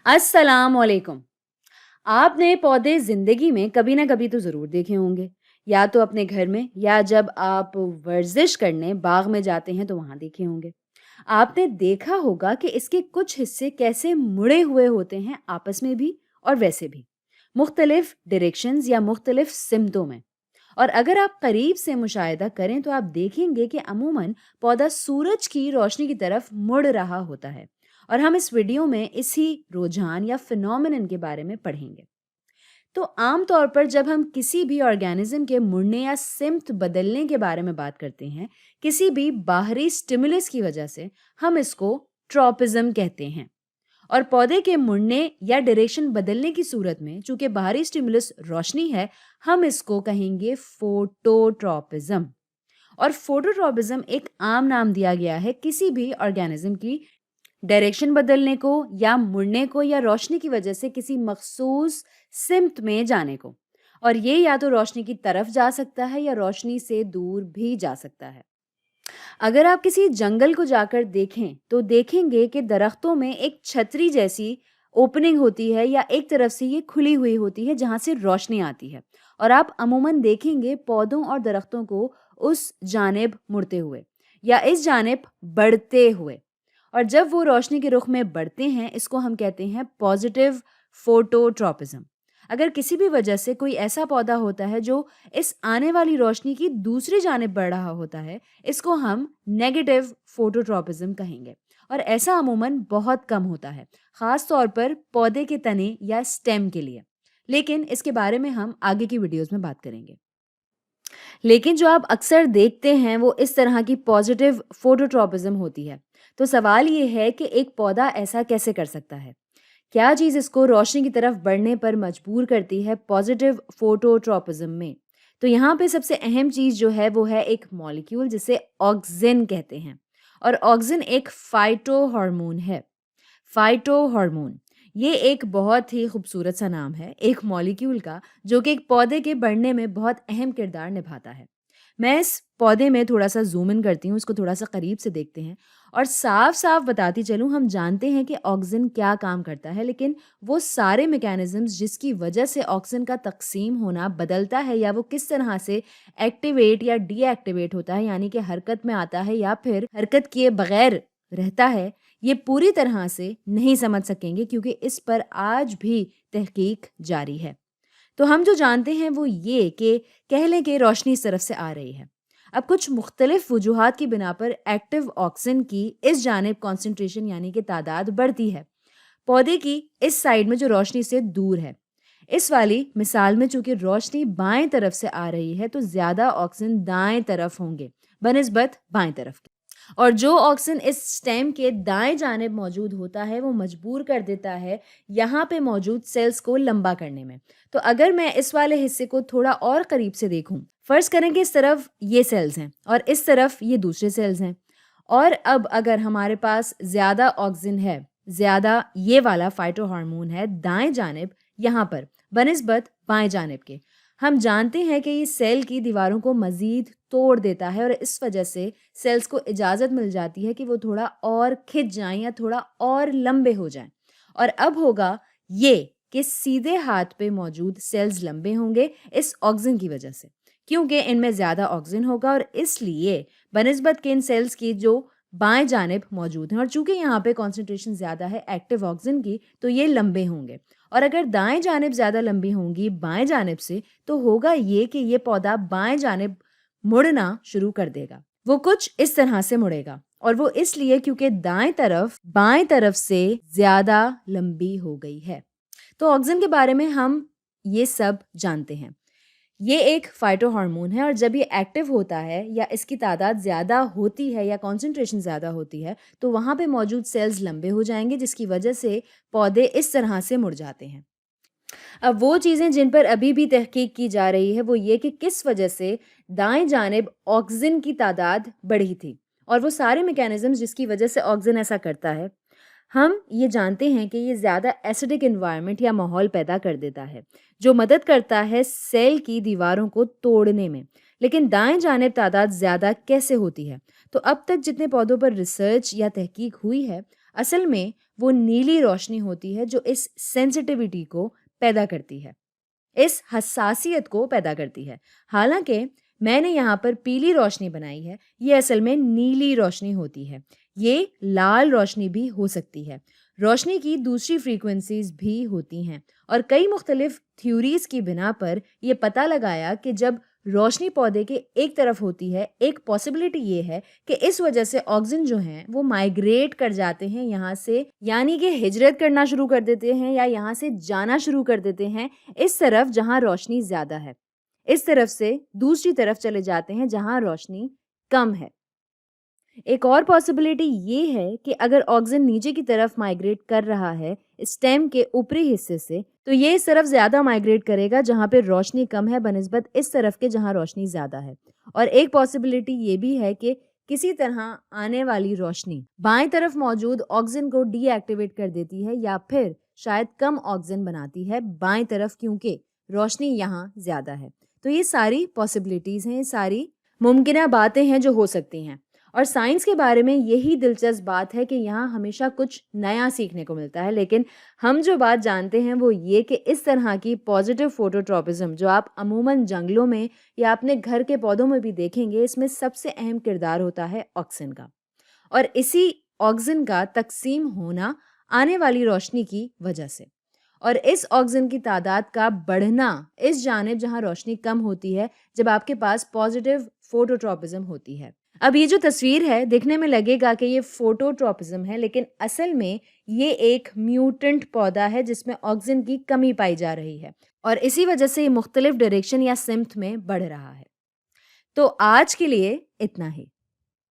अस्सलाम वालेकुम। आपने पौधे ज़िंदगी में कभी ना कभी तो ज़रूर देखे होंगे, या तो अपने घर में या जब आप वर्जिश करने बाग में जाते हैं तो वहाँ देखे होंगे। आपने देखा होगा कि इसके कुछ हिस्से कैसे मुड़े हुए होते हैं आपस में भी और वैसे भी, मुख्तलिफ डायरेक्शंस या मुख्तलिफ सिमतों में। और अगर आप करीब से मुशाहिदा करें तो आप देखेंगे कि अमूमन पौधा सूरज की रोशनी की तरफ मुड़ रहा होता है। और हम इस वीडियो में इसी रुझान या फिनोमिनन के बारे में पढ़ेंगे। तो आम तौर पर जब हम किसी भी ऑर्गेनिज्म के मुड़ने या सिम्त बदलने के बारे में बात करते हैं, किसी भी बाहरी स्टिमुलस की वजह से, हम इसको ट्रॉपिज्म कहते हैं। और पौधे के मुड़ने या डायरेक्शन बदलने की सूरत में, चूंकि बाहरी स्टिमुलस रोशनी है, हम इसको कहेंगे फोटोट्रॉपिज्म। और फोटोट्रॉपिज्म एक आम नाम दिया गया है किसी भी ऑर्गेनिज्म की डायरेक्शन बदलने को या मुड़ने को या रोशनी की वजह से किसी मखसूस सिम्त में जाने को। और ये या तो रोशनी की तरफ जा सकता है या रोशनी से दूर भी जा सकता है। अगर आप किसी जंगल को जाकर देखें तो देखेंगे कि दरख्तों में एक छतरी जैसी ओपनिंग होती है या एक तरफ से ये खुली हुई होती है जहां से रोशनी आती है। और आप अमूमन देखेंगे पौधों और दरख्तों को उस जानिब मुड़ते हुए या इस जानिब बढ़ते हुए। और जब वो रोशनी के रुख में बढ़ते हैं, इसको हम कहते हैं पॉजिटिव फोटोट्रॉपिज्म। अगर किसी भी वजह से कोई ऐसा पौधा होता है जो इस आने वाली रोशनी की दूसरी जानिब बढ़ रहा होता है, इसको हम नेगेटिव फोटोट्रॉपिज्म कहेंगे। और ऐसा अमूमन बहुत कम होता है, खास तौर पर पौधे के तने या स्टेम के लिए। लेकिन इसके बारे में हम आगे की वीडियोस में बात करेंगे। लेकिन जो आप अक्सर देखते हैं वो इस तरह की पॉजिटिव फोटोट्रॉपिज्म होती है। तो सवाल ये है कि एक पौधा ऐसा कैसे कर सकता है? क्या चीज़ इसको रोशनी की तरफ बढ़ने पर मजबूर करती है पॉजिटिव फोटोट्रॉपिज्म में? तो यहाँ पे सबसे अहम चीज़ जो है वो है एक मॉलिक्यूल जिसे ऑक्सिन कहते हैं। और ऑक्सिन एक फाइटो हार्मोन है। फाइटो हार्मोन ये एक बहुत ही खूबसूरत सा नाम है एक मॉलिक्यूल का, जो कि एक पौधे के बढ़ने में बहुत अहम किरदार निभाता है। मैं इस पौधे में थोड़ा सा जूम इन करती हूँ, इसको थोड़ा सा करीब से देखते हैं। और साफ साफ बताती चलूँ, हम जानते हैं कि ऑक्सिन क्या काम करता है, लेकिन वो सारे मैकेनिज्म्स जिसकी वजह से ऑक्सिन का तकसीम होना बदलता है या वो किस तरह से एक्टिवेट या डीएक्टिवेट होता है, यानी कि हरकत में आता है या फिर हरकत किए बगैर रहता है, ये पूरी तरह से नहीं समझ सकेंगे क्योंकि इस पर आज भी तहकीक जारी है। तो हम जो जानते हैं वो ये कि कह लें कि रोशनी इस तरफ से आ रही है। अब कुछ मुख्तलिफ वजूहात की बिना पर एक्टिव ऑक्सिन की इस जानिब कॉन्सेंट्रेशन यानी कि तादाद बढ़ती है, पौधे की इस साइड में जो रोशनी से दूर है। इस वाली मिसाल में चूंकि रोशनी बाएं तरफ से आ रही है तो ज्यादा ऑक्सिन दाएं तरफ होंगे बनिस्बत बाएं तरफ के। और जो ऑक्सिन इस स्टेम के दाएं जानिब मौजूद होता है वो मजबूर कर देता है यहाँ पे मौजूद सेल्स को लंबा करने में। तो अगर मैं इस वाले हिस्से को थोड़ा और करीब से देखूं, फर्ज करें कि इस तरफ ये सेल्स हैं और इस तरफ ये दूसरे सेल्स हैं। और अब अगर हमारे पास ज्यादा ऑक्सिन है, ज्यादा ये वाला फाइटो हार्मोन है दाएं जानिब यहाँ पर बनिस्बत बाएं जानिब के, हम जानते हैं कि ये सेल की दीवारों को मजीद तोड़ देता है और इस वजह से सेल्स को इजाज़त मिल जाती है कि वो थोड़ा और खिंच जाएं या थोड़ा और लंबे हो जाएं। और अब होगा ये कि सीधे हाथ पे मौजूद सेल्स लंबे होंगे इस ऑक्सिन की वजह से, क्योंकि इनमें ज़्यादा ऑक्सिन होगा और इसलिए बनिस्बत के इन सेल्स की जो बाएं जानिब मौजूद हैं, और चूंकि यहाँ पे कॉन्सेंट्रेशन ज़्यादा है एक्टिव ऑक्सिन की, तो ये लंबे होंगे। और अगर दाएं जानिब ज़्यादा लंबी होंगी बाएं जानिब से, तो होगा ये कि ये पौधा बाएं जानिब मुड़ना शुरू कर देगा। वो कुछ इस तरह से मुड़ेगा, और वो इसलिए क्योंकि दाएं तरफ बाएं तरफ से ज़्यादा लंबी हो गई है। तो ऑक्सिन के बारे में हम ये सब जानते हैं। ये एक फाइटो हार्मोन है और जब ये एक्टिव होता है या इसकी तादाद ज़्यादा होती है या कॉन्सेंट्रेशन ज़्यादा होती है, तो वहाँ पे मौजूद सेल्स लंबे हो जाएंगे, जिसकी वजह से पौधे इस तरह से मुड़ जाते हैं। अब वो चीज़ें जिन पर अभी भी तहकीक की जा रही है वो ये कि किस वजह से दाएं जानिब ऑक्सिन की तादाद बढ़ी थी और वो सारे मैकेनिज्म जिसकी वजह से ऑक्सिन ऐसा करता है। हम ये जानते हैं कि ये ज़्यादा एसिडिक एनवायरनमेंट या माहौल पैदा कर देता है जो मदद करता है सेल की दीवारों को तोड़ने में। लेकिन दाएं जानिब तादाद ज़्यादा कैसे होती है? तो अब तक जितने पौधों पर रिसर्च या तहकीक हुई है, اصل میں وہ نیلی روشنی ہوتی ہے جو اس سینسٹیوٹی کو پیدا کرتی ہے، اس حساسیت کو پیدا کرتی ہے۔ حالانکہ میں نے یہاں پر پیلی روشنی بنائی ہے، یہ اصل میں نیلی روشنی ہوتی ہے۔ یہ لال روشنی بھی ہو سکتی ہے۔ روشنی کی دوسری فریکوینسیز بھی ہوتی ہیں اور کئی مختلف تھیوریز کی بنا پر یہ پتہ لگایا کہ جب روشنی پودے کے ایک طرف ہوتی ہے، ایک پاسبلٹی یہ ہے کہ اس وجہ سے آکسیجن جو ہیں وہ مائیگریٹ کر جاتے ہیں یہاں سے، یعنی کہ ہجرت کرنا شروع کر دیتے ہیں یا یہاں سے جانا شروع کر دیتے ہیں اس طرف جہاں روشنی زیادہ ہے، اس طرف سے دوسری طرف چلے جاتے ہیں جہاں روشنی کم ہے۔ ایک اور پاسبلٹی یہ ہے کہ اگر آکسیجن نیچے کی طرف مائیگریٹ کر رہا ہے اسٹیم کے اوپری حصے سے، تو یہ اس طرف زیادہ مائیگریٹ کرے گا جہاں پہ روشنی کم ہے بنسبت اس طرف کے جہاں روشنی زیادہ ہے۔ اور ایک پاسبلٹی یہ بھی ہے کہ کسی طرح آنے والی روشنی بائیں طرف موجود آکسیجن کو ڈی ایکٹیویٹ کر دیتی ہے یا پھر شاید کم آکسیجن بناتی ہے بائیں طرف، کیونکہ روشنی یہاں زیادہ ہے۔ تو یہ ساری پاسبلٹیز ہیں، یہ ساری ممکنہ باتیں ہیں جو ہو سکتی ہیں۔ اور سائنس کے بارے میں یہی دلچسپ بات ہے کہ یہاں ہمیشہ کچھ نیا سیکھنے کو ملتا ہے، لیکن ہم جو بات جانتے ہیں وہ یہ کہ اس طرح کی پازیٹیو فوٹوٹراپزم جو آپ عموماً جنگلوں میں یا اپنے گھر کے پودوں میں بھی دیکھیں گے، اس میں سب سے اہم کردار ہوتا ہے آکسیجن کا، اور اسی آکسیجن کا تقسیم ہونا آنے والی روشنی کی وجہ سے، اور اس آکسیجن کی تعداد کا بڑھنا اس جانب جہاں روشنی کم ہوتی ہے جب آپ کے پاس پازیٹیو فوٹوٹراپزم ہوتی ہے۔ اب یہ جو تصویر ہے دیکھنے میں لگے گا کہ یہ فوٹوٹراپزم ہے، لیکن اصل میں یہ ایک میوٹنٹ پودا ہے جس میں آکسیجن کی کمی پائی جا رہی ہے، اور اسی وجہ سے یہ مختلف ڈائریکشن یا سمت میں بڑھ رہا ہے۔ تو آج کے لیے اتنا ہی۔